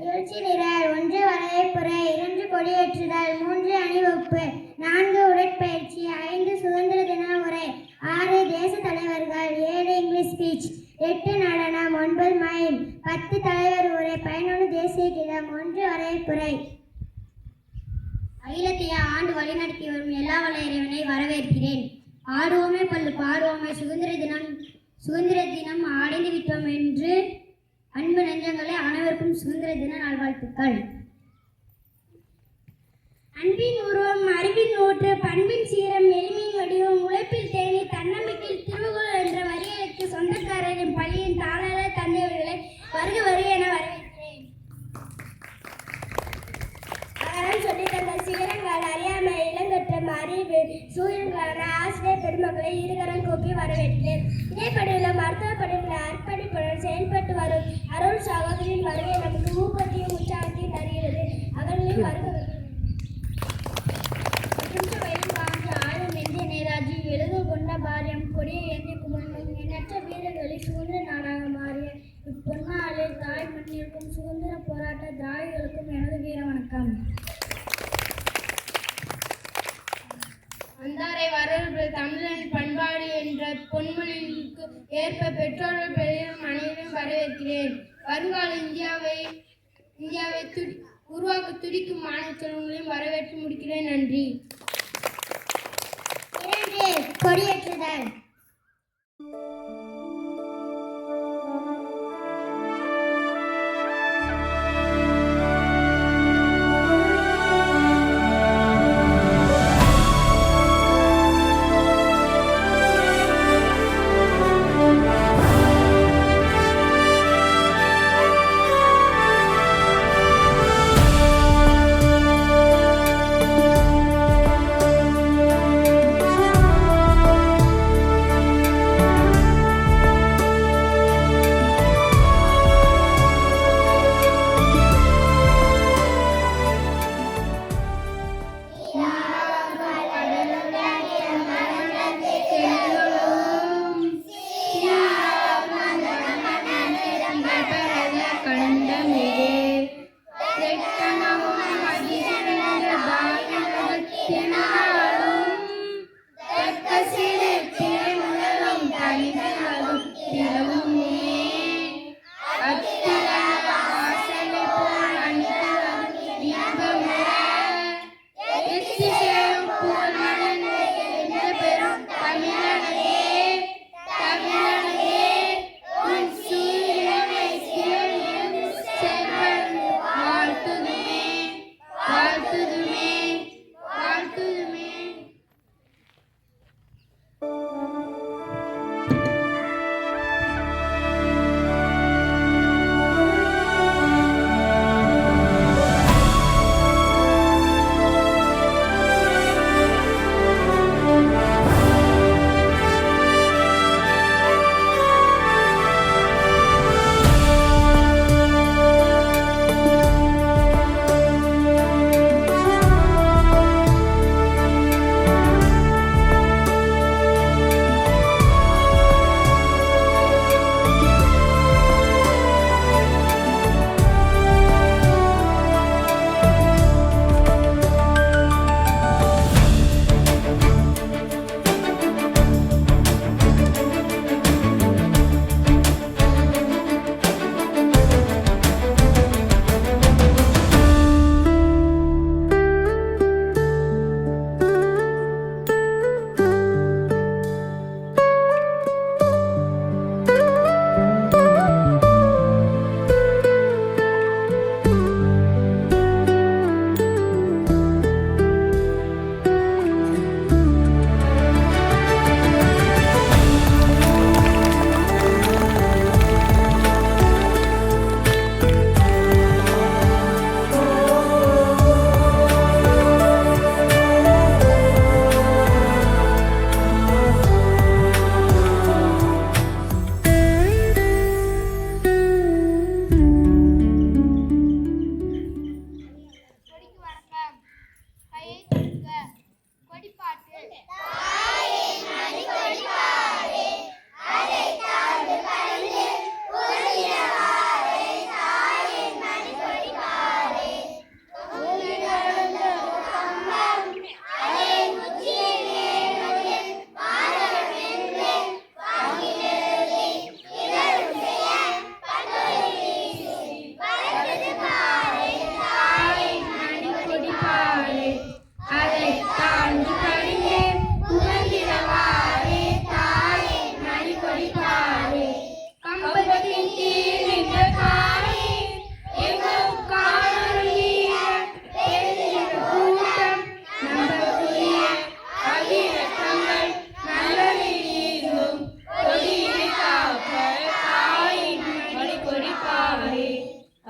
எழுச்சி நிரல் 1 வரவேற்புரை 2 கொடியேற்றுதல் 3 அணிவகுப்பு 4 உடற்பயிற்சி 5 சுதந்திர தின உரை 6 தேச தலைவர்கள் 7 இங்கிலீஷ் ஸ்பீச் 8 நடனம் 9 மைம் 10 தலைவர் உரை 11 தேசிய கீதம் 1 வரவேற்புரை. அகிலத்திய ஆண்டு வழிநடத்தி வரும் எல்லா வல்ல இறைவனை வரவேற்கிறேன். ஆடுவோமே பல்லு பாடுவோமே சுதந்திர தினம் அடைந்து விட்டோம் என்று அன்பு நெஞ்சங்களே, அனைவருக்கும் சுதந்திர தின நல்வாழ்த்துக்கள். அன்பின் உருவம் அறிவின் ஊற்று பண்பின் சீரம் எளிமையின் வடிவம் உழைப்பில் தேனி தன்னம்பிக்கையில் திருவுகோள் என்ற வரிகளுக்கு சொந்தக்காரரின் பள்ளியின் தாளர் தந்தையவர்களை வருக வருக என வரவேற்கிறேன். அகரம் சொல்லி தந்த சீரங்கால் அறியாமை இளங்கற்றம் அறிவு சூரியன்களான ஆசிரியர் பெருமக்களை இருகரம் கூப்பி வரவேற்கிறேன். இடைப்படையில் மருத்துவ படிப்பில் அர்ப்பணிப்புடன் செயல்பட்டு வரும் அருள் சகோதரின் வருகை நமக்கு ஊக்கத்தையும் உற்சாகத்தையும் தருகிறது. அவர்களின் வருகை எழுது கொண்ட பாரியம் கொடிய ஏந்தி குமரனும் எண்ணற்ற வீரர்களை சுதந்திர நாடாக மாறிய இப்பொன்னாளில் தாய் மண்ணிற்கும் சுதந்திர போராட்ட திராவிகளுக்கும் எனது வீர வணக்கம். அந்தாரை வரவு தமிழன் பண்பாடு என்ற பொன்மொழிக்கு ஏற்ப பெற்றோர்கள் பெரியும் அனைவரும் வரவேற்கிறேன். வருங்கால இந்தியாவை உருவாக்க துடிக்கும் மாணவ செல்வங்களையும் வரவேற்று முடிக்கிறேன். நன்றி. கொடியேற்றுதல்.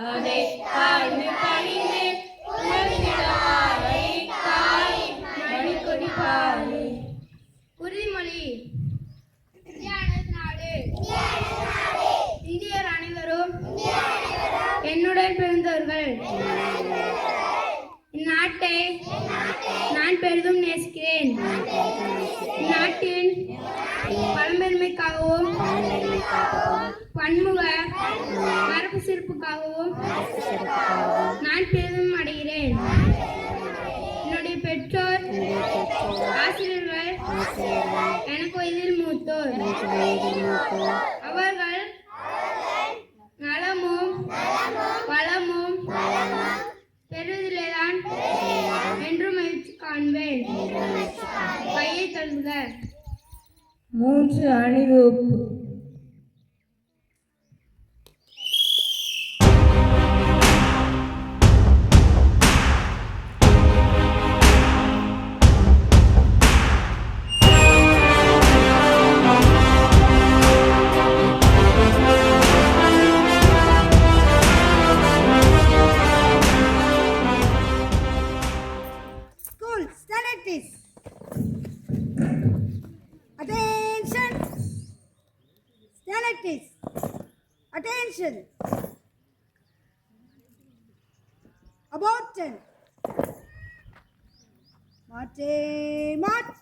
அதை தாழ்ந்து பணிந்து உணர்ந்திடவாரை தாய் மணிக்கொடி பாரு. உறுதிமொழி. இந்தியானது நாடு. இந்தியர் அனைவரும் என்னுடன் பிறந்தவர்கள். இந்நாட்டை நான் பெரிதும் நேசிக்கிறேன். இந்நாட்டின் பழம்பெருமைக்காகவும் பன்முக மரபு சிறப்புக்காகவும் நான் பெரிதும் அடைகிறேன். என்னுடைய பெற்றோர் ஆசிரியர்கள் எனக்கு வயதில் மூத்தோர். அவர்கள் நலமும் வளமும் பெறுவதிலேதான் என்று மகிழ்ச்சி காண்பேன். கையை தழுவுக. 3 அணிவகுப்பு. School, stand at this. Attention. Stand at this. Attention. About 10. March.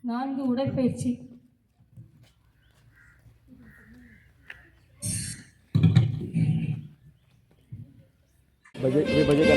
4 உடற்பயிற்சி. बजेगा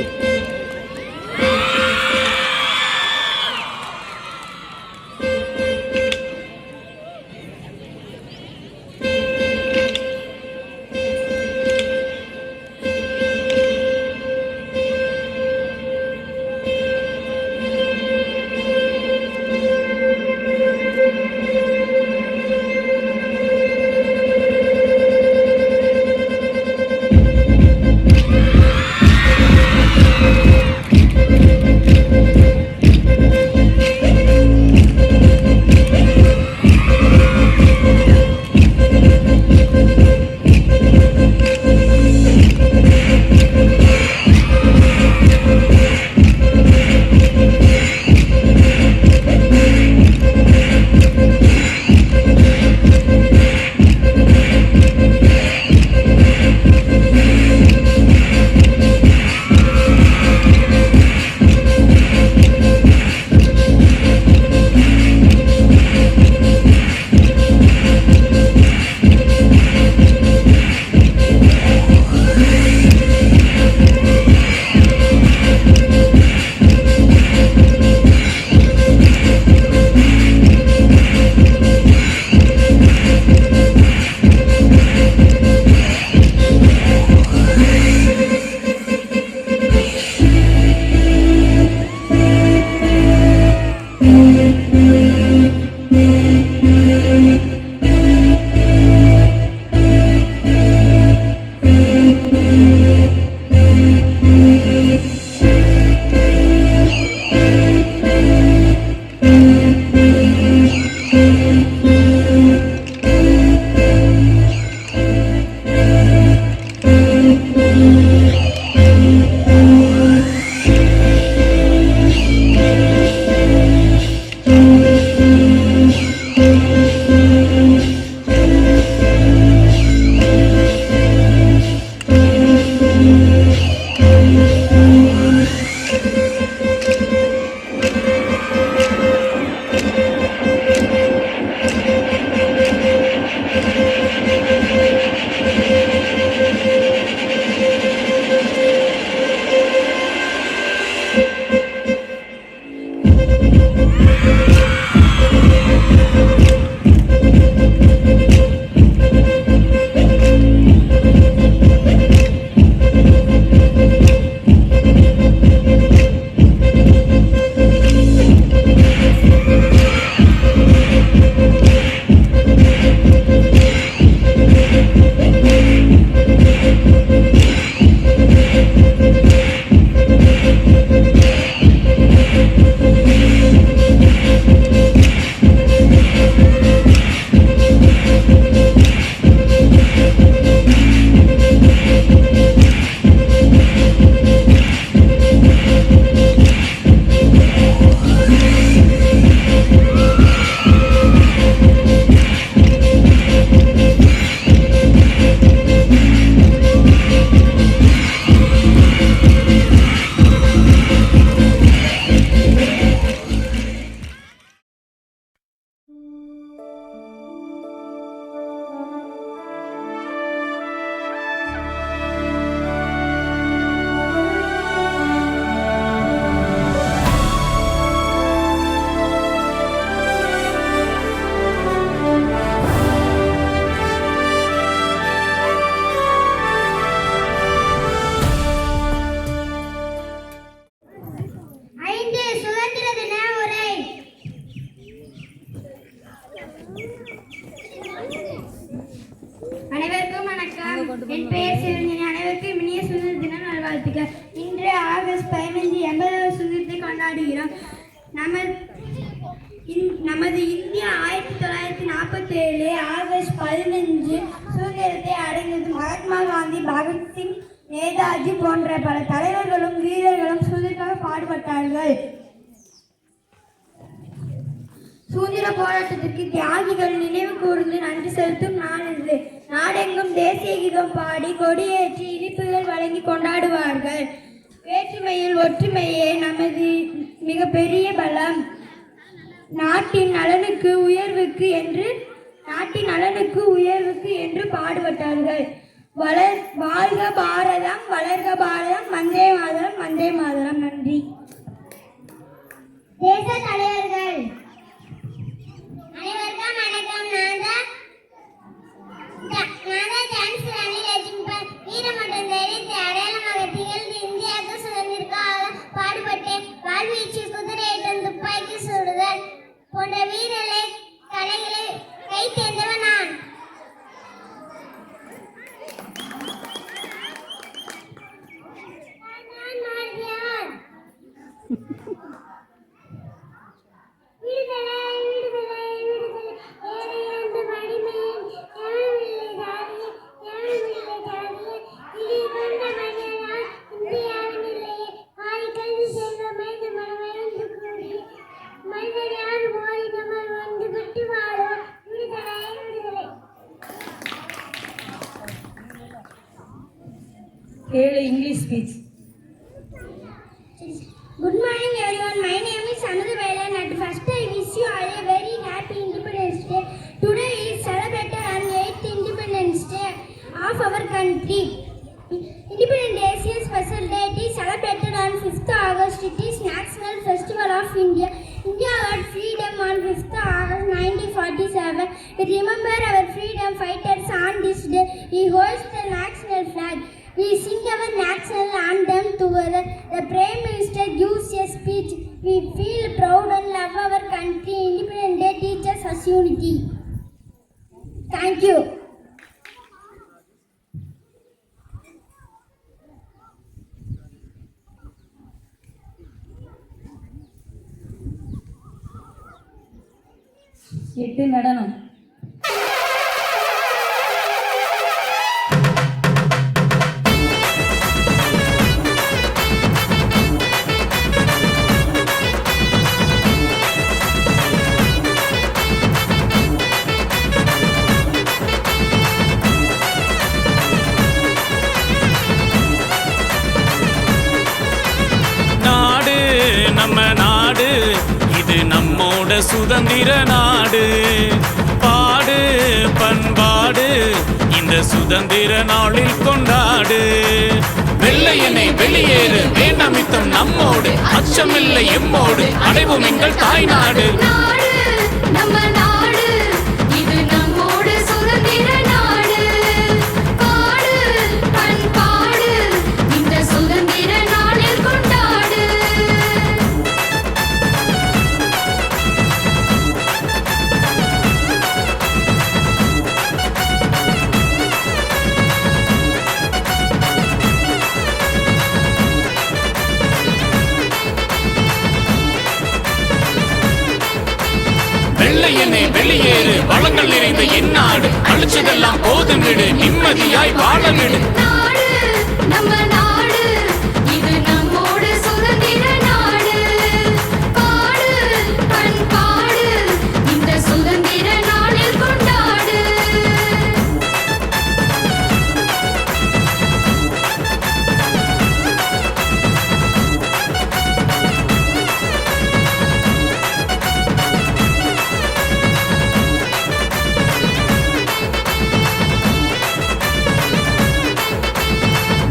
என் பெயர் சிவஞானி. அனைவருக்கும் இனிய சுதந்திர தின நல்வாழ்த்துக்கள். இன்று ஆகஸ்ட் 15 80வது சுதந்திரத்தை கொண்டாடுகிறோம். நமது இந்தியா 1947 ஆகஸ்ட் 15 சுதந்திரத்தை அடைந்தது. மகாத்மா காந்தி, பகத்சிங், நேதாஜி போன்ற பல தலைவர்களும் வீரர்களும் சுதந்திரமாக பாடுபட்டார்கள். சுதந்திர போராட்டத்திற்கு தியாகிகள் நினைவு கூர்ந்து நன்றி செலுத்தும் நாள் இது. நாடெங்கும் தேசிய கீதம் பாடி கொடியேற்றி இனிப்புகள் வழங்கி கொண்டாடுவார்கள். வேற்றுமையில் ஒற்றுமையே நமது மிகப்பெரிய பலம். நாட்டின் நலனுக்கு உயர்வுக்கு என்று பாடுபட்டார்கள். வாழ்க பாரதம், வளர்க பாரதம், வந்தே மாதரம், வந்தே மாதரம். நன்றி. தேச தலைவர்கள் அனைவருக்கும் வணக்கம். நான் தான் சான்சலர் அனில் அஜிம்பர். வீரம் மற்றும் தைரியத்தை அடையாளமாக திகழ்ந்து இந்தியாவுக்கு சுதந்திரக்காக பாடுபட்டேன். வாழ்வீச்சு, குதிரையேற்றம், துப்பாக்கி சுடுதல் போன்ற வீரர்களை கலைகளை கை தேர்ந்தவன் நான். விடுதலை விடுதலை விடுதலை ஏழையாண்டு மடிமையின் எவனுமில்லை ஜாதியே எவனுமில்லை ஜாதியே இடி கொண்ட மன்னனால் இந்தியாவின் இல்லையே ஆதி கல்வி செல்வ மைந்த மனமருந்து கூடி மனிதர் யார் மோதி நம்ம வந்து விட்டு வாழும். விடுதலை விடுதலை. கேளு English speech. Good morning everyone. My name is Anudha Vailan. At first I wish you all a very happy Independence Day. Today is celebrated on 8th Independence Day of our country. Independence Day is a special day. It is celebrated on 5th August. It is National Festival of India. India got freedom on 5th August 1947. We remember our freedom fighters on this day. We hoist the national flag. We sing our national anthem together. The Prime Minister gives a speech. We feel proud and love our country. Independence Day teaches us unity. Thank you. எட்டு நடனம். சுதந்திர நாடு பாடு பண்பாடு இந்த சுதந்திர நாளில் கொண்டாடு. வெள்ளையனை வெளியேறு வேண்டாமித்தம் நம்மோடு அச்சமில்லை எம்மோடு அடைவோம் எங்கள் தாய்நாடு. நம்ம நாடு இது நம்மோடு சுதந்திர நாடு பாடு பண்பாடு இந்த சுதந்திர நாளில் கொண்டாடு. வெள்ளையனே வெளியேறு வளங்கள் நிறைந்த எந்நாடு அழிச்சதெல்லாம் போதும் விடு நிம்மதியாய் வாழ விடு. நாடு நம்ம நாடு இது நம்மோடு சுதந்திர நாடு பாடு பண்பாடு இந்த சுதந்திர நாளில் கொண்டாடு.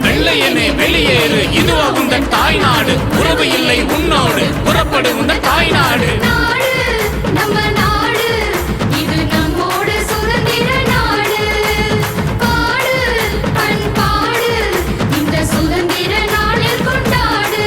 வெள்ளையனே வெளியேறு இதுவா உந்தன் தாய்நாடு உறவு இல்லை உன்னோடு புறப்படு உந்தன் தாய்நாடு. நாடு நம்ம நாடு இது நம்மோடு சுதந்திர நாடு பாடு பண்பாடு இந்த சுதந்திர நாளில் கொண்டாடு.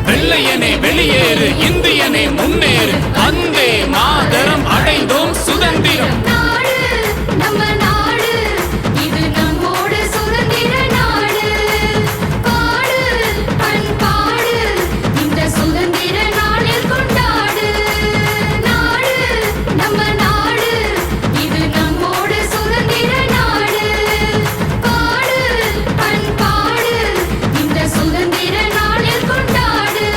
வெள்ளையனே வெளியேறு இந்தியனே முன்னேறு வந்தே மாதரம் அடைந்தோம் சுதந்திரம். நாடு நம்ம நாடு இது நம்மோடு சுதந்திர நாடு பாடு பண்பாடு இந்த சுதந்திர நாளில் கொண்டாடு. நாடு நம்ம நாடு இது நம்மோடு சுதந்திர நாடு பாடு பண்பாடு இந்த சுதந்திர நாளில் கொண்டாடு.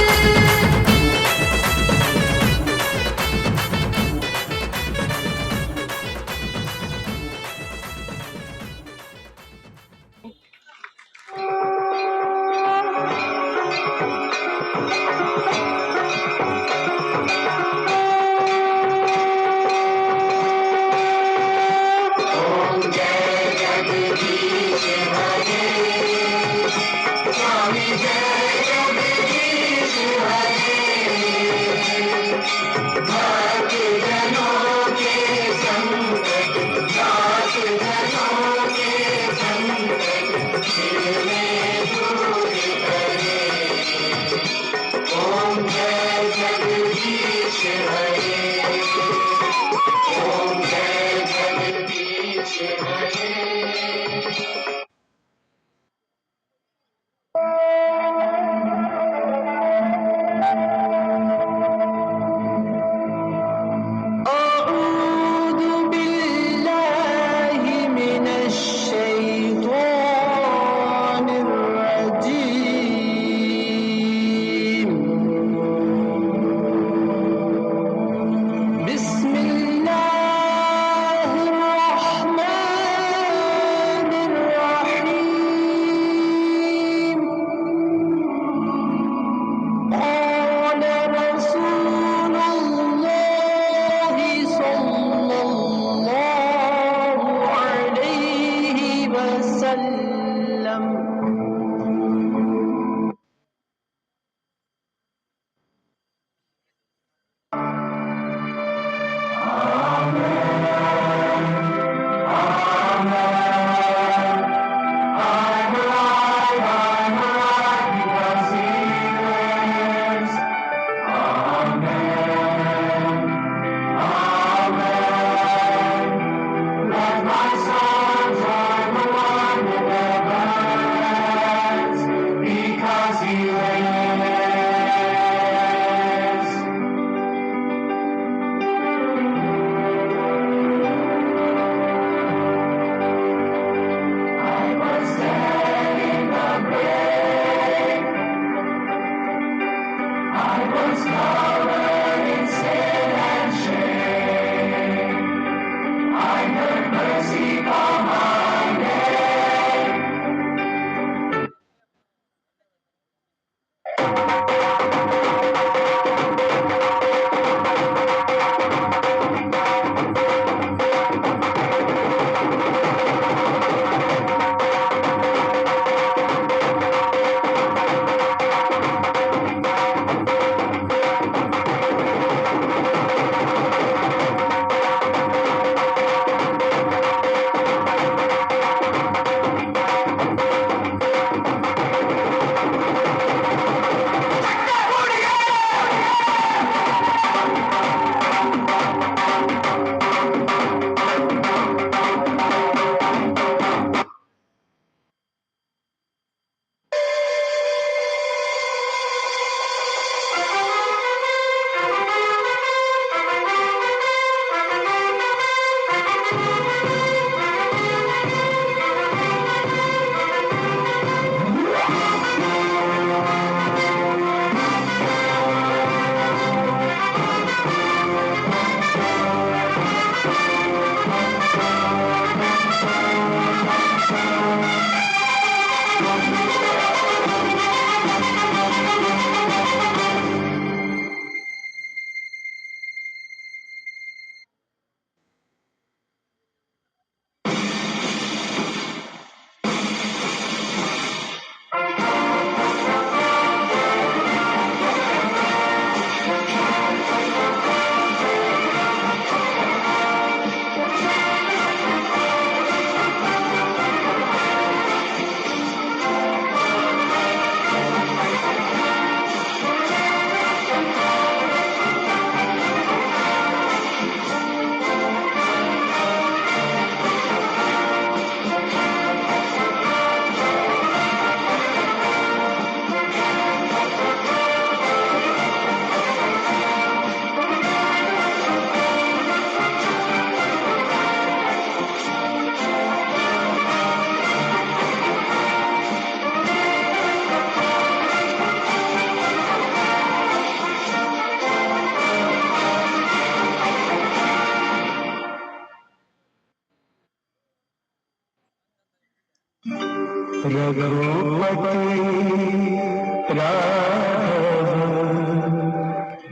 रघुपति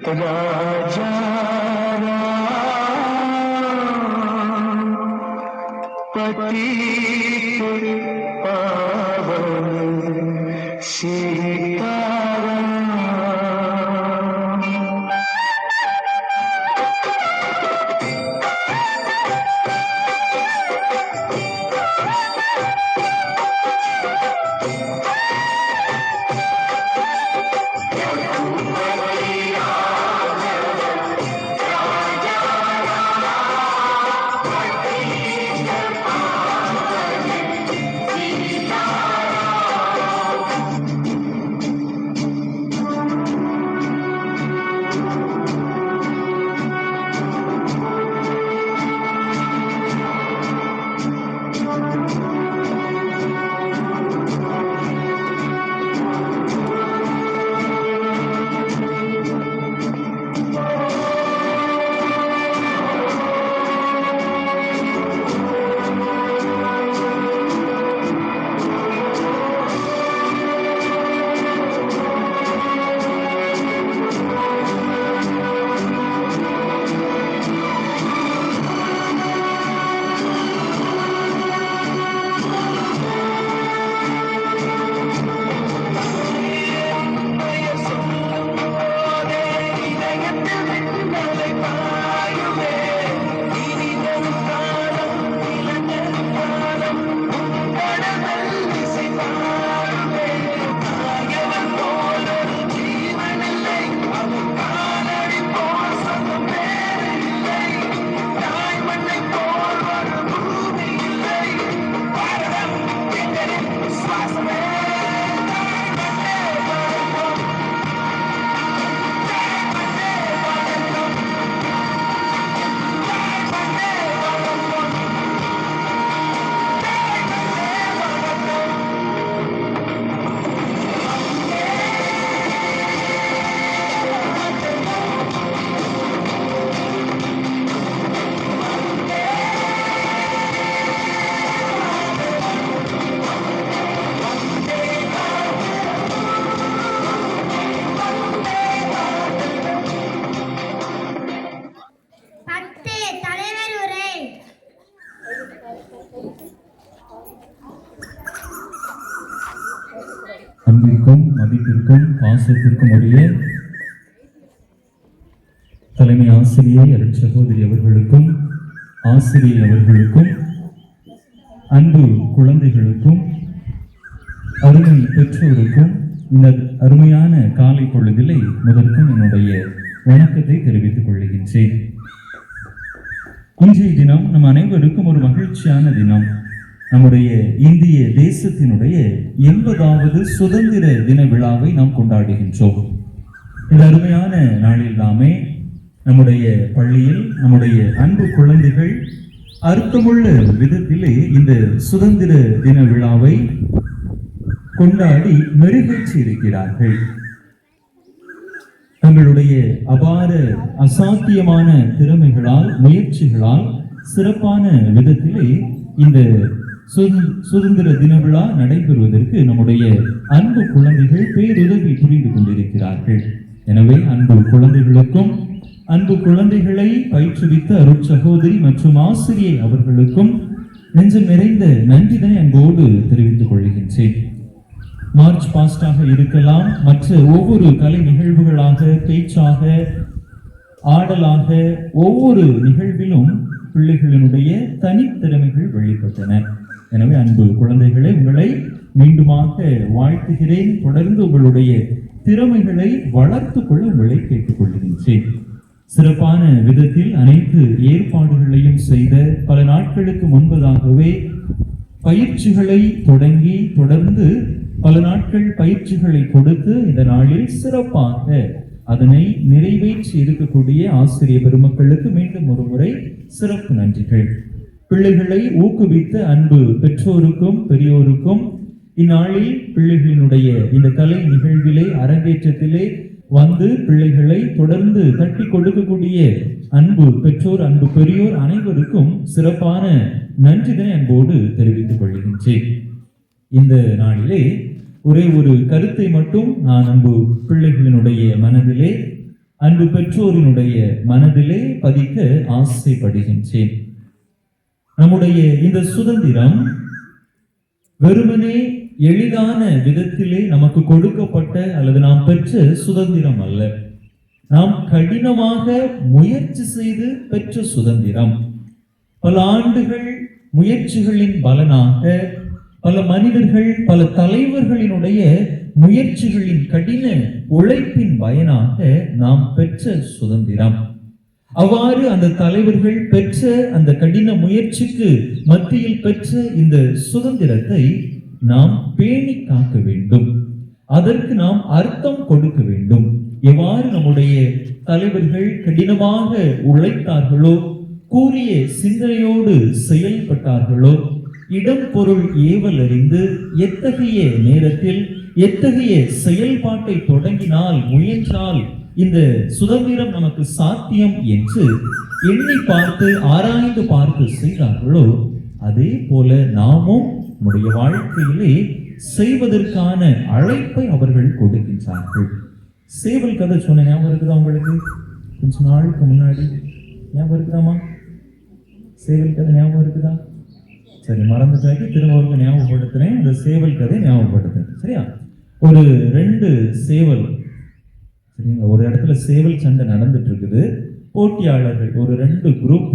राजा पतित पावन सीताराम। மதிப்பிற்கும் பாசத்திற்கும் உரிய தலைமை ஆசிரியை அருட்சகோதரி அவர்களுக்கும் ஆசிரியை அவர்களுக்கும் அன்பு குழந்தைகளுக்கும் அருமை பெற்றோருக்கும் இந்த அருமையான காலை பொழுதிலே முதற்கும் என்னுடைய வணக்கத்தை தெரிவித்துக் கொள்கின்றேன். இன்றைய தினம் நம் அனைவருக்கும் ஒரு மகிழ்ச்சியான தினம். நம்முடைய இந்திய தேசத்தினுடைய 80வது சுதந்திர தின விழாவை நாம் கொண்டாடுகின்றோம். இந்த அருமையான நாளில் நாமே நம்முடைய பள்ளியில் நம்முடைய அன்பு குழந்தைகள் அர்த்தமுள்ள விதத்திலே இந்த சுதந்திர தின விழாவை கொண்டாடி மெருகேற்றி இருக்கிறார்கள். தங்களுடைய அபார அசாத்தியமான திறமைகளால் முயற்சிகளால் சிறப்பான விதத்திலே இந்த சுதந்திர தின விழா நடைபெறுவதற்கு நம்முடைய அன்பு குழந்தைகள் பேருதவி புரிந்து கொண்டிருக்கிறார்கள். எனவே அன்பு குழந்தைகளுக்கும் அன்பு குழந்தைகளை பயிற்றுவித்த அருட்சகோதரி மற்றும் ஆசிரியை அவர்களுக்கும் நெஞ்சம் நிறைந்த நன்றிதனை அன்போடு தெரிவித்துக் கொள்கின்றேன். மார்ச் பாஸ்டாக இருக்கலாம், மற்ற ஒவ்வொரு கலை நிகழ்வுகளாக, பேச்சாக, ஆடலாக, ஒவ்வொரு நிகழ்விலும் பிள்ளைகளினுடைய தனித்திறமைகள் வெளிப்பட்டன. எனவே அன்பு குழந்தைகளை உங்களை மீண்டுமாக வாழ்த்துகிறேன். தொடர்ந்து உங்களுடைய திறமைகளை வளர்த்துக் கொள்ள உங்களை கேட்டுக்கொள்கின்றேன். சிறப்பான விதத்தில் அனைத்து ஏற்பாடுகளையும் செய்த பல நாட்களுக்கு முன்பதாகவே பயிற்சிகளை தொடங்கி தொடர்ந்து பல நாட்கள் பயிற்சிகளை கொடுத்து இந்த நாளில் சிறப்பாக அதனை நிறைவேற்றி இருக்கக்கூடிய ஆசிரியர் பெருமக்களுக்கு மீண்டும் ஒரு முறை சிறப்பு நன்றிகள். பிள்ளைகளை ஊக்குவித்த அன்பு பெற்றோருக்கும் பெரியோருக்கும் இந்நாளில் பிள்ளைகளினுடைய இந்த கலை நிகழ்விலே அரங்கேற்றத்திலே வந்து பிள்ளைகளை தொடர்ந்து தட்டி கொடுக்கக்கூடிய அன்பு பெற்றோர் அன்பு பெரியோர் அனைவருக்கும் சிறப்பான நன்றிதனை அன்போடு தெரிவித்துக் கொள்கின்றேன். இந்த நாளிலே ஒரே ஒரு கருத்தை மட்டும் நான் அன்பு பிள்ளைகளினுடைய மனதிலே அன்பு பெற்றோரினுடைய மனதிலே பதிக்க ஆசைப்படுகின்றேன். நம்முடைய இந்த சுதந்திரம் வெறுமனே எளிதான விதத்திலே நமக்கு கொடுக்கப்பட்ட அல்லது நாம் பெற்ற சுதந்திரம் அல்ல. நாம் கடினமாக முயற்சி செய்து பெற்ற சுதந்திரம். பல ஆண்டுகள் முயற்சிகளின் பலனாக பல மனிதர்கள் பல தலைவர்களினுடைய முயற்சிகளின் கடின உழைப்பின் பயனாக நாம் பெற்ற சுதந்திரம். அவ்வாறு அந்த தலைவர்கள் பெற்ற அந்த கடின முயற்சிக்கு மத்தியில் பெற்ற இந்த சுதந்திரத்தை நாம் பேணி காக்க வேண்டும். அதற்கு நாம் அர்த்தம் கொடுக்க வேண்டும். எவ்வாறு நம்முடைய தலைவர்கள் கடினமாக உழைத்தார்களோ, கூறிய சிந்தனையோடு செயல்பட்டார்களோ, இடம் பொருள் ஏவல் அறிந்து எத்தகைய நேரத்தில் எத்தகைய செயல்பாட்டை தொடங்கினால் முயன்றால் இந்த சுதந்திரம் நமக்கு சாத்தியம் என்று எண்ணி பார்த்து ஆராய்ந்து பார்த்து செய்தார்களோ, அதே போல நாமும் நம்முடைய வாழ்க்கையிலே செய்வதற்கான அழைப்பை அவர்கள் கொடுக்கின்றார்கள். சேவல் கதை சொன்ன ஞாபகம் இருக்குதா உங்களுக்கு? கொஞ்ச நாளுக்கு முன்னாடி ஞாபகம் இருக்குதாமா? சேவல் கதை ஞாபகம் இருக்குதா? சரி, மறந்துட்டாக்கி திரும்ப ஒரு ஞாபகப்படுத்துறேன். இந்த சேவல் கதை ஞாபகப்படுத்துறேன். சரியா? ஒரு 2 சேவல், சரிங்களா, ஒரு இடத்துல சேவல் சண்டை நடந்துட்டு இருக்குது. போட்டியாளர்கள் ஒரு 2 குரூப்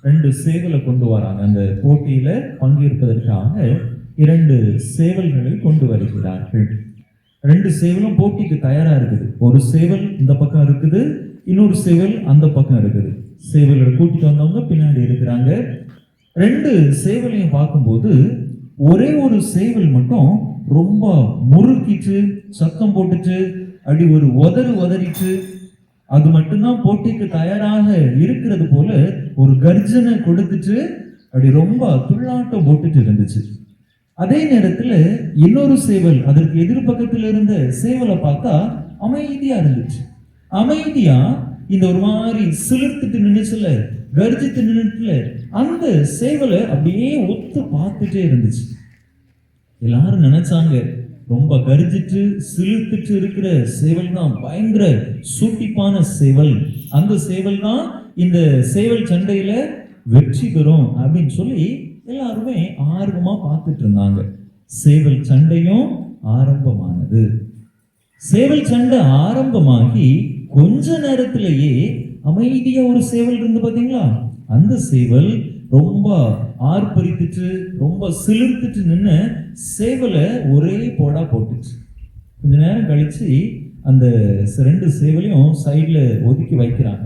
2 சேவலை கொண்டு வராங்க. அந்த போட்டியில பங்கேற்பதற்காக 2 சேவல்களை கொண்டு வருகிறார்கள். 2 சேவலும் போட்டிக்கு தயாரா இருக்குது. ஒரு சேவல் இந்த பக்கம் இருக்குது, இன்னொரு சேவல் அந்த பக்கம் இருக்குது. சேவல்களை கூட்டிட்டு வந்தவங்க பின்னாடி இருக்கிறாங்க. 2 சேவலையும் பார்க்கும்போது ஒரே ஒரு சேவல் மட்டும் ரொம்ப முறுக்கிட்டு சத்தம் போட்டுட்டு அப்படி ஒரு உதறிட்டு அது மட்டும்தான் போட்டிக்கு தயாராக இருக்கிறது போல ஒரு கர்ஜனை கொடுத்துட்டு அப்படி ரொம்ப துள்ளாட்டம் போட்டுட்டு இருந்துச்சு. அதே நேரத்துல இன்னொரு சேவல் அதற்கு எதிர்பக்கத்தில் இருந்த சேவலை பார்த்தா அமைதியா இருந்துச்சு. அமைதியா இந்த ஒரு மாதிரி சிலிர்த்துட்டு நின்னுச்சுல, கர்ஜித்து நின்னுட்டுல, அந்த சேவலை அப்படியே ஒத்து பார்த்துட்டே இருந்துச்சு. எல்லாரும் நினைச்சாங்க ரொம்ப கர்ஜிட்டு சிலிர்த்துட்டு இருக்கிற சேவல் தான் பயங்கர சூட்டிப்பான சேவல், அந்த சேவல் தான் இந்த சேவல் சண்டையில வெற்றி பெறும் அப்படின்னு சொல்லி எல்லாருமே ஆர்வமா பார்த்துட்டு இருந்தாங்க. சேவல் சண்டையும் ஆரம்பமானது. சேவல் சண்டை ஆரம்பமாகி கொஞ்ச நேரத்திலேயே அமைதியா ஒரு சேவல் இருந்து பாத்தீங்களா, அந்த சேவல் ரொம்ப ஆர்ப்பரித்துட்டு ரொம்ப சிலிர்த்துட்டு நின்று சேவலை ஒரே போடா போட்டுச்சு. கொஞ்ச நேரம் கழிச்சு அந்த 2 சேவலையும் சைட்ல ஒதுக்கி வைக்கிறாங்க.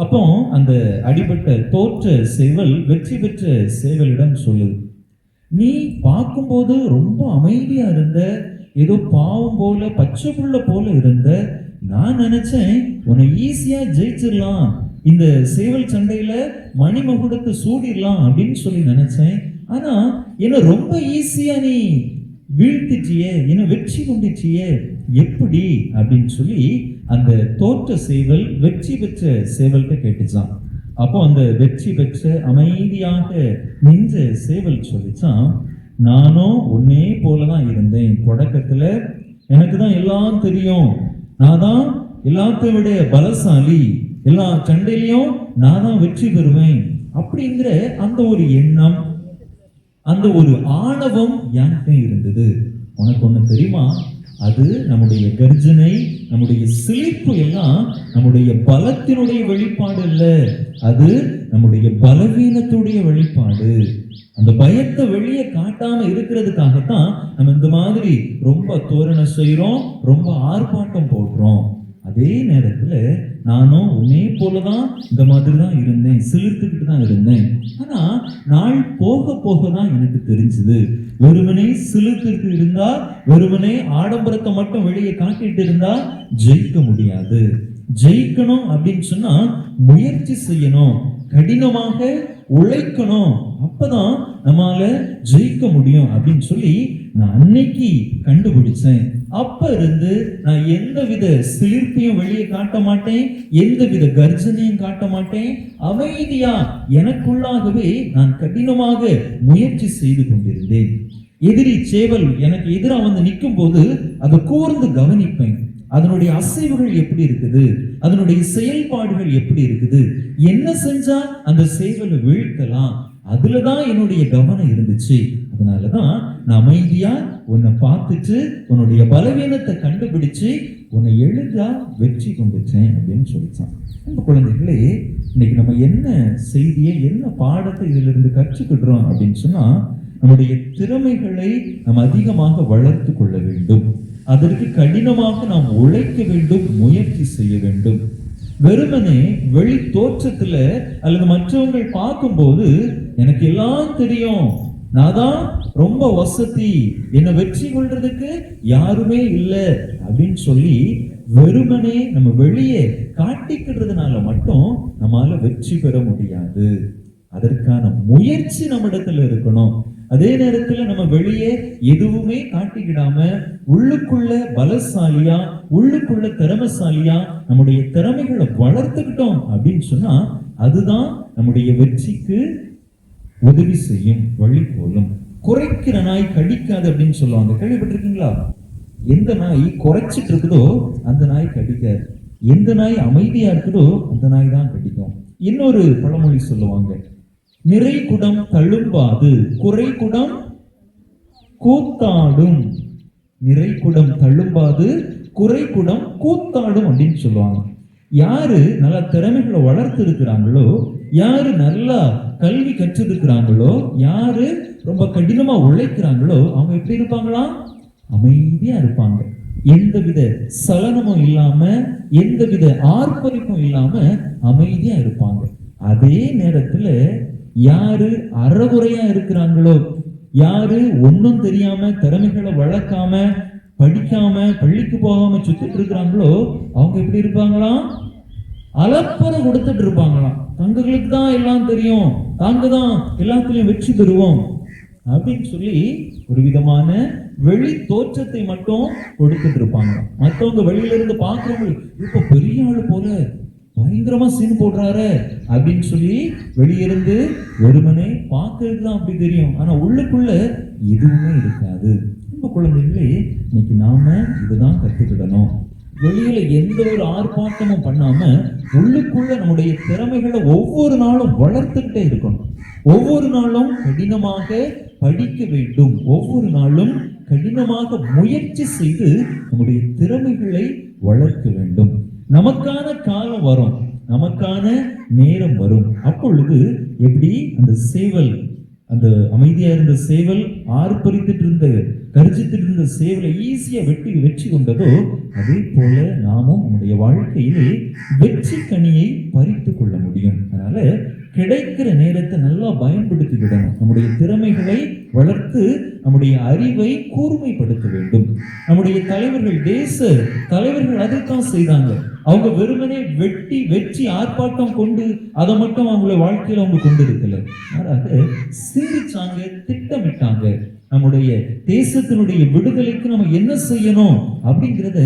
அப்போ அந்த அடிபட்ட தோற்ற சேவல் வெற்றி பெற்ற சேவலிடம் சொல்லுது, நீ பார்க்கும்போது ரொம்ப அமைதியா இருந்த, ஏதோ பாவம் போல பச்சை புள்ள போல இருந்த, நான் நினைச்சேன் உன்னை ஈஸியா ஜெயிச்சிடலாம், இந்த சேவல் சண்டையில மணிமகுடத்தை சூடிடலாம் அப்படின்னு சொல்லி நினைச்சேன். ஆனா என்ன ரொம்ப ஈஸியா நீ வீழ்த்திட்டியே, என்ன வெற்றி கொண்டுட்டியே, எப்படி அப்படின்னு சொல்லி அந்த தோற்ற சேவல் வெற்றி பெற்ற சேவல்கிட்ட கேட்டுச்சான். அப்போ அந்த வெற்றி பெற்ற அமைதியாக நின்ற சேவல் சொல்லிச்சான், நானும் உன்னே போலதான் இருந்தேன். தொடக்கத்துல எனக்கு தான் எல்லாம் தெரியும், நான் தான் எல்லாத்தையும் விட பலசாலி, எல்லா சண்டையிலையும் நான் தான் வெற்றி பெறுவேன் அப்படிங்கிற அந்த ஒரு எண்ணம், அந்த ஒரு ஆணவம் என்கிட்ட இருந்தது. உனக்கு ஒண்ணு தெரியுமா, அது நம்முடைய கர்ஜனை, நம்முடைய சிலிர்ப்பு எல்லாம் நம்முடைய பலத்தினுடைய வெளிப்பாடு இல்ல, அது நம்முடைய பலவீனத்துடைய வெளிப்பாடு. அந்த பயத்தை வெளியே காட்டாம இருக்கிறதுக்காகத்தான் நம்ம இந்த மாதிரி ரொம்ப தோரணம் செய்யறோம், ரொம்ப ஆர்ப்பாட்டம் போடுறோம். அதே நேரத்துல நானும் உன்னே போலதான் இந்த மாதிரி தான் இருந்தேன், சிலிர்த்துக்கிட்டு தான் இருந்தேன். ஆனா நாள் போக போக தான் எனக்கு தெரிஞ்சது, வெறுமனே சிலிர்த்துட்டு இருந்தா, வெறுமனே ஆடம்பரத்தை மட்டும் வெளியே காட்டிட்டு இருந்தா ஜெயிக்க முடியாது. ஜெயிக்கணும் அப்படின்னு சொன்னா முயற்சி செய்யணும், கடினமாக உழைக்கணும், அப்பதான் நம்மால ஜெயிக்க முடியும் அப்படின்னு சொல்லி நான் அன்னைக்கு கண்டுபிடிச்சேன். அப்ப இருந்து நான் எந்தவித சிலிர்ப்பையும் வெளியே காட்ட மாட்டேன், எந்தவித கர்ஜனையும் காட்ட மாட்டேன். அமைதியா எனக்குள்ளாகவே நான் கடினமாக முயற்சி செய்து கொண்டிருந்தேன். எதிரி சேவல் எனக்கு எதிராக வந்து நிற்கும் போது அதை கூர்ந்து கவனிப்பேன். அதனுடைய அசைவுகள் எப்படி இருக்குது, அதனுடைய செயல்பாடுகள் எப்படி இருக்குது, என்ன செஞ்சா அந்த சேவலை வீழ்த்தலாம், அதுலதான் என்னுடைய கவனம் இருந்துச்சு. அதனாலதான் நான் அமைதியா உன்னை பார்த்துட்டு உன்னுடைய பலவீனத்தை கண்டுபிடிச்சு உன்னை எளிதா வெற்றி கொண்டுச்சேன் அப்படின்னு சொல்லிச்சான். நம்ம குழந்தைகளே, இன்னைக்கு நம்ம என்ன செய்தியை, என்ன பாடத்தை இதுல இருந்து கற்றுக்கிடுறோம் அப்படின்னு சொன்னா, நம்முடைய திறமைகளை நாம் அதிகமாக வளர்த்து கொள்ள வேண்டும், அதற்கு கடினமாக நாம் உழைக்க வேண்டும், முயற்சி செய்ய வேண்டும். வெறுமனே வெளி தோற்றத்துல அல்லது மற்றவங்கள் பார்க்கும்போது எனக்கு எல்லாம் தெரியும், நான் தான் ரொம்ப வசதி, என்னை வெற்றி கொள்றதுக்கு யாருமே இல்லை அப்படின்னு சொல்லி வெறுமனே நம்ம வெளியே காட்டிக்கிறதுனால மட்டும் நம்மால வெற்றி பெற முடியாது. அதற்கான முயற்சி நம்மிடத்துல இருக்கணும். அதே நேரத்துல நம்ம வெளியே எதுவுமே காட்டிக்கிடாம உள்ளுக்குள்ள பலசாலியா, உள்ளுக்குள்ள திறமைசாலியா நம்முடைய திறமைகளை வளர்த்துக்கிட்டோம் அப்படின்னு சொன்னா அதுதான் நம்முடைய வெற்றிக்கு உதவி செய்யும் வழி போலும். குறைக்கிற நாய் கடிக்காது அப்படின்னு சொல்லுவாங்க, கேள்விப்பட்டிருக்கீங்களா? எந்த நாய் குறைச்சிட்டு இருக்குதோ அந்த நாய் கடிக்காது, எந்த நாய் அமைதியா இருக்குதோ அந்த நாய் தான் கடிக்கும். இன்னொரு பழமொழி சொல்லுவாங்க, நிறை குடம் தழும்பாது, குறை குடம் கூத்தாடும். நிறை குடம் தழும்பாது, குறை குடம் கூத்தாடும் அப்படின்னு சொல்லுவாங்க. யாரு நல்ல திறமைகளை வளர்த்து இருக்கிறாங்களோ, யாரு நல்லா கல்வி கற்றிருக்கிறாங்களோ, யாரு ரொம்ப கடினமா உழைக்கிறாங்களோ அவங்க எப்படி இருப்பாங்களா? அமைதியா இருப்பாங்க. எந்தவித சலனமும் இல்லாம, எந்தவித ஆர்ப்பரிப்பும் இல்லாம அமைதியா இருப்பாங்க. அதே நேரத்துல யாரு அறகுறையா இருக்கிறாங்களோ, யாரு ஒன்னும் தெரியாம திறமைகளை வளர்க்காம படிக்காம பள்ளிக்கு போகாம சுத்திட்டு இருக்கிறாங்களோ அவங்க எப்படி இருப்பாங்களா? அலப்பறை கொடுத்துட்டு இருப்பாங்களாம். தங்களுக்கு தான் எல்லாம் தெரியும், தாங்க தான் எல்லாத்துலயும் வெற்றி பெறுவோம் அப்படின்னு சொல்லி ஒரு விதமான வெளி தோற்றத்தை மட்டும் கொடுத்துட்டு இருப்பாங்க. மற்றவங்க வெளியில இருந்து பாக்குறவங்க இப்ப பெரிய ஆளு போல பயங்கரமா சீன் போடுறாரு அப்படின்னு சொல்லி வெளியிருந்து வெறுமனே பார்க்கறதுக்கு தான் அப்படி தெரியும், ஆனா உள்ளுக்குள்ள எதுவுமே இருக்காது. நம்ம குழந்தைகளே, இன்னைக்கு நாம இதுதான் கத்துக்கிடணும். வெளியில எந்த ஒரு ஆர்ப்பாட்டமும் பண்ணாம உள்ளுக்குள்ள நம்முடைய திறமைகளை ஒவ்வொரு நாளும் வளர்த்துக்கிட்டே இருக்கணும். ஒவ்வொரு நாளும் கடினமாக படிக்க வேண்டும், ஒவ்வொரு நாளும் கடினமாக முயற்சி செய்து நம்முடைய திறமைகளை வளர்க்க வேண்டும். நமக்கான காலம் வரும், நமக்கான நேரம் வரும். அப்பொழுது எப்படி அந்த சேவல், அந்த அமைதியா இருந்த சேவல் ஆர்ப்பரித்துட்டு இருந்த கர்ஜித்துட்டு இருந்த சேவலை ஈஸியா வெற்றி கொண்டதோ, அதே போல நாமும் நம்முடைய வாழ்க்கையிலே வெற்றி கனியை பறித்து கொள்ள முடியும். அதனால கிடைக்கிற நேரத்தை நல்லா பயன்படுத்தி விடணும். நம்முடைய திறமைகளை வளர்த்து நம்முடைய அறிவை கூர்மைப்படுத்த வேண்டும். நம்முடைய தலைவர்கள், தேச தலைவர்கள் அதைத்தான் செய்தாங்க. அவங்க வெறுமனே வெற்றி ஆர்ப்பாட்டம் கொண்டு அதை மட்டும் அவங்களோட வாழ்க்கையில அவங்க கொண்டு இருக்கல. மாறாக சிந்திச்சாங்க, திட்டமிட்டாங்க. நம்முடைய தேசத்தினுடைய விடுதலைக்கு நம்ம என்ன செய்யணும் அப்படிங்கிறத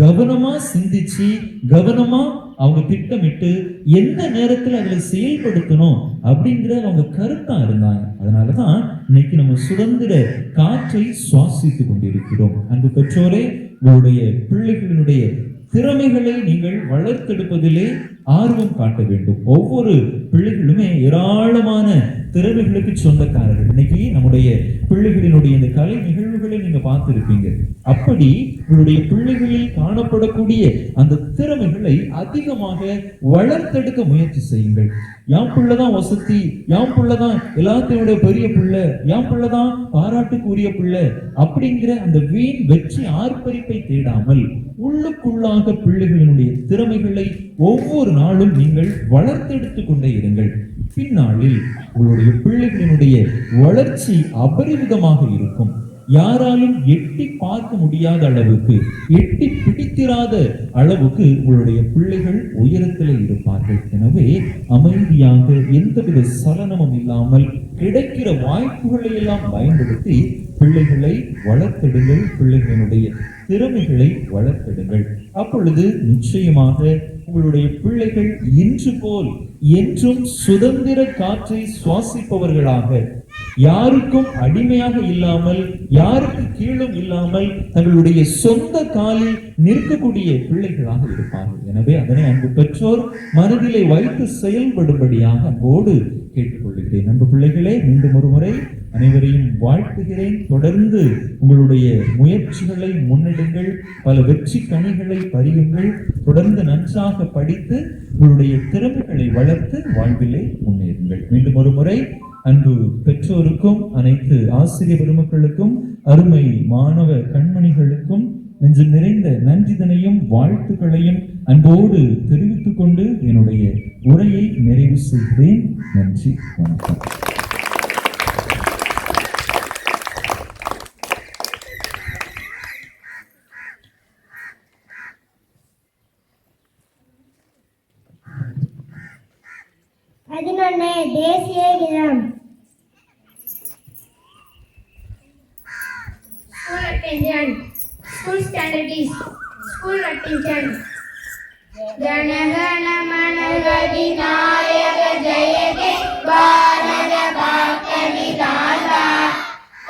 கவனமா சிந்திச்சு, கவனமா அவங்க திட்டமிட்டு எந்த நேரத்தில் அதை செயல்படுத்தணும் அப்படிங்கிற அவங்க கருத்தா இருந்தாங்க. அதனாலதான் இன்னைக்கு நம்ம சுதந்திர காற்றை சுவாசித்து கொண்டிருக்கிறோம். அன்பு பெற்றோரே, உங்களுடைய பிள்ளைகளினுடைய திறமைகளை நீங்கள் வளர்த்தெடுப்பதிலே ஆர்வம் காட்ட வேண்டும். ஒவ்வொரு பிள்ளைகளுமே ஏராளமான திறமைகளுக்கு சொந்தக்காரர்கள். இன்னைக்கு நம்முடைய பிள்ளைகளினுடைய இந்த கலை நிகழ்வுகளை நீங்க பார்த்திருப்பீங்க. அப்படி உங்களுடைய பிள்ளைகளில் காணப்படக்கூடிய அந்த திறமைகளை அதிகமாக வளர்த்தெடுக்க முயற்சி செய்யுங்கள். என் பிள்ளைதான் வசதி, என் பிள்ளைதான் எல்லாத்தையோட பெரிய பிள்ளை, என் பிள்ளைதான் பாராட்டுக்குரிய பிள்ளை அப்படிங்கிற அந்த வீண் வெற்றி ஆர்ப்பரிப்பை தேடாமல் உள்ளுக்குள்ளாக பிள்ளைகளினுடைய திறமைகளை ஒவ்வொரு நாளும் நீங்கள் வளர்த்தெடுத்துக் கொண்டே இருங்கள். பின்னாளில் உங்களுடைய பிள்ளைகளினுடைய வளர்ச்சி அபரிமிதமாக இருக்கும். யாராலும் எட்டி பார்க்க முடியாத அளவுக்கு, எட்டி பிடித்திராத அளவுக்கு உங்களுடைய பிள்ளைகள் உயரத்தில் இருப்பார்கள். எனவே அமைதியாக எந்தவித சலனமும் இல்லாமல் கிடைக்கிற வாய்ப்புகளை எல்லாம் பயன்படுத்தி பிள்ளைகளை வளர்த்தெடுங்கள். பிள்ளைகளுடைய திறமைகளை வளர்த்தெடுங்கள். அப்பொழுது நிச்சயமாக உங்களுடைய பிள்ளைகள் இன்று போல் என்றும் சுதந்திர காற்றை சுவாசிப்பவர்களாக, யாருக்கும் அடிமையாக இல்லாமல், யாருக்கு கீழும் இல்லாமல் தங்களுடைய சொந்த காலில் நிற்கக்கூடிய பிள்ளைகளாக இருப்பார்கள். எனவே அதனை அன்பு பெற்றோர் மனதிலே வைத்து செயல்படும்படியாக அன்போடு கேட்டுக்கொள்கிறேன். அன்பு பிள்ளைகளே, மீண்டும் ஒரு முறை அனைவரையும் வாழ்த்துகிறேன். தொடர்ந்து உங்களுடைய முயற்சிகளை முன்னெடுங்கள், பல வெற்றி கனிகளை பறியுங்கள். தொடர்ந்து நன்றாக படித்து உங்களுடைய திறமைகளை வளர்த்து வாழ்விலே முன்னேறுங்கள். மீண்டும் ஒரு முறை அன்பு பெற்றோருக்கும் அனைத்து ஆசிரியர் பெருமக்களுக்கும் அருமை மாணவ கண்மணிகளுக்கும் நெஞ்சு நிறைந்த நன்றிதனையும் வாழ்த்துக்களையும் அன்போடு தெரிவித்துக் கொண்டு என்னுடைய உரையை நிறைவு செய்கிறேன். நன்றி, வணக்கம். தேசிய கீதம். School attention. School standard is school attention. Janagana Managadi Jayate Bharata Bhakta Vidhata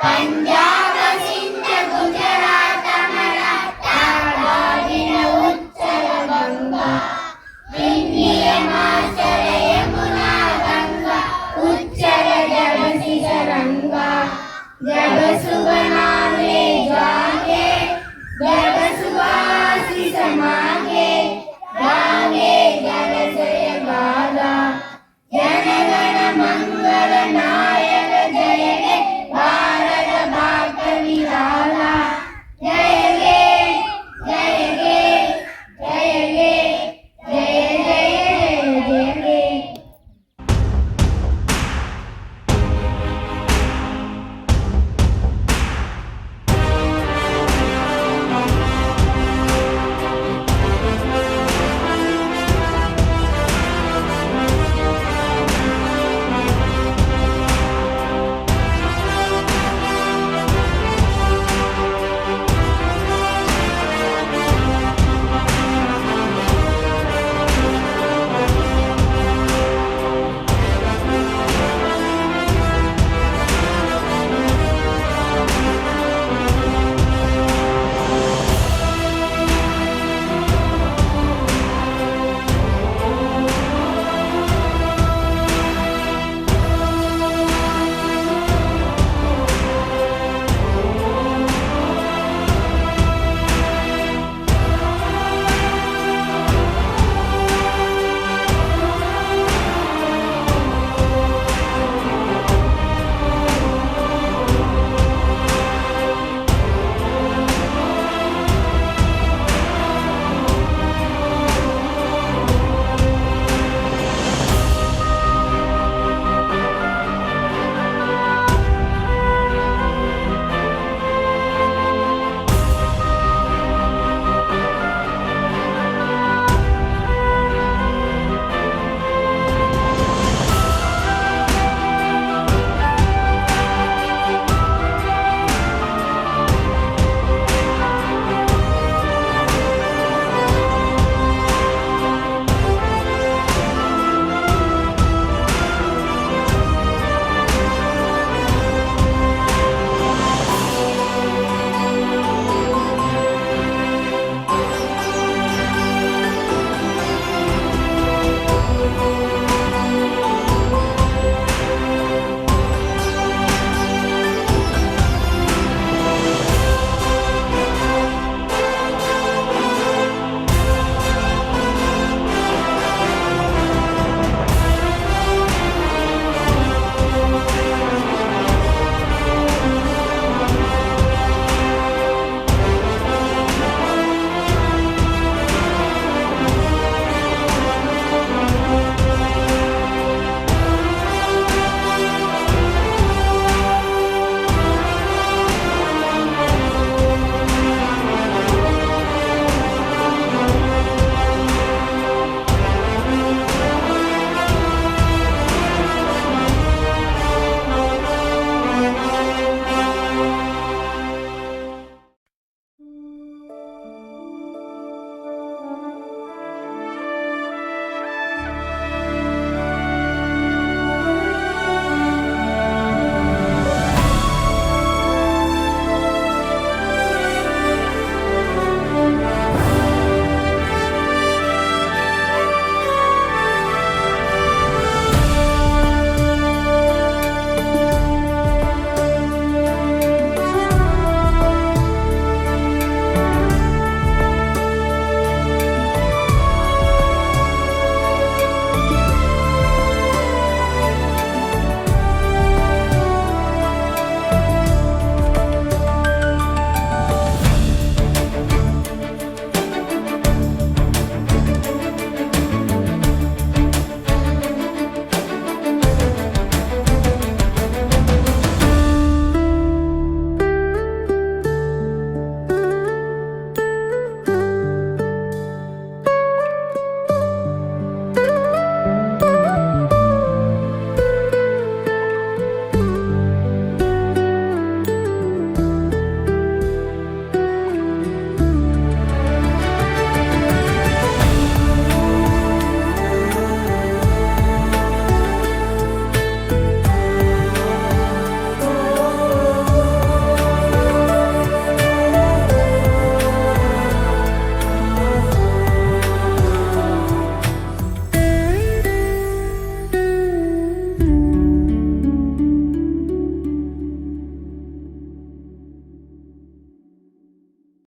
Punjab Sindh Gujarat Maratha Dadina Uttara Ganga Vindhya